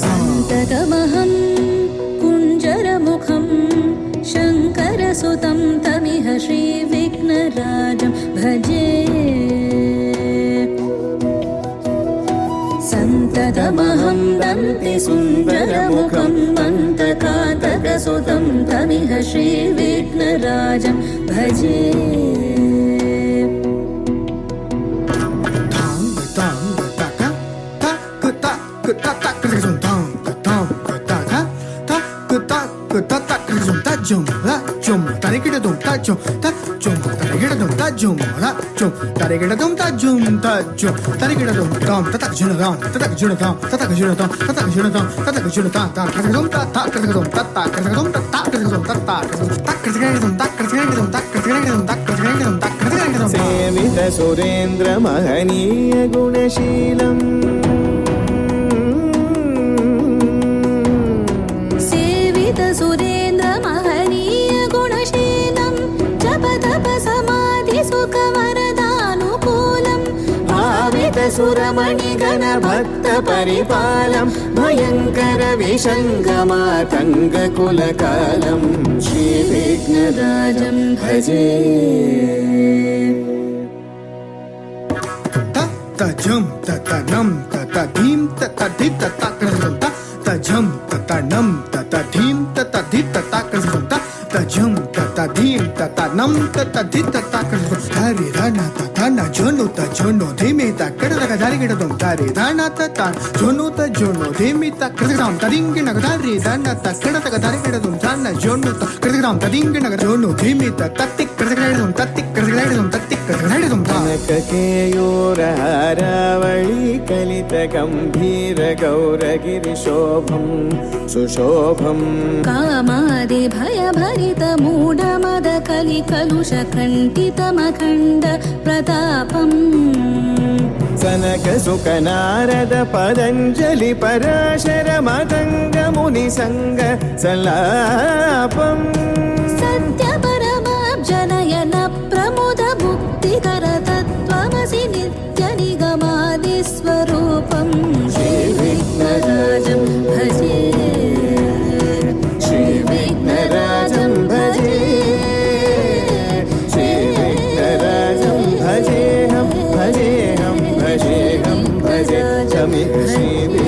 सन्ततमहं कुञ्जरमुखं शङ्करसुतं तमिह श्रीविघ्नराजं भजे। सन्ततमहं वन्दे सुन्दरमुखं मन्तकातकसुतं तमिह श्रीविघ्नराजं भजे। सेवित सुरेन्द्र महनीय गुणशीलम् सुरेन्द्र महनीय गुणशीलं जप तप समाधि सुख वरदानुकूलम् भावित सुरमणिगण भक्त परिपालं भयङ्कर विषङ्गमातङ्ग कुलकालं श्रीविघ्नराजं भजे। तजं ततनं ततधीं ततधिं ततक्रजं तजं ततनं ततधीं ततधि ततक्रजं तजं ततधीं ततनं ततधि ततक्रजं हरि धन ततन जोनु तजोनु धीमे तकडदग धरिगिडदं हरि धन ततन जोनु तजोनु धीमे तकडदं तदिंगिनग हरि धन तकडदग धरिगिडदं धन जोनु तकडदं तदिंगिनग जोनु धीमे तत्तिकडदगडदं तत्तिकडदगडदं तत्तिकडदगडदं कनककेयूरहारावळी कलित गम्भीर गौरगिरिशोभं सुशोभम् कामादि भयभरित मूढमद कलिकलुष खण्डितमखण्ड प्रतापम् सनक सुख नारद पतञ्जलि पराशर मतङ्ग मुनिसङ्ग सल्लापम् सत्य परमाब्जनयन प्रमुद मुक्तिकर तत्त्वमसि नित्य निगमादिस्वरूपम् श्रीविघ्नराजं भजे। श्रीविघ्नराजं भजे। श्रीविघ्नराजं भजेऽहं भजेऽहं भजेऽहं भजे।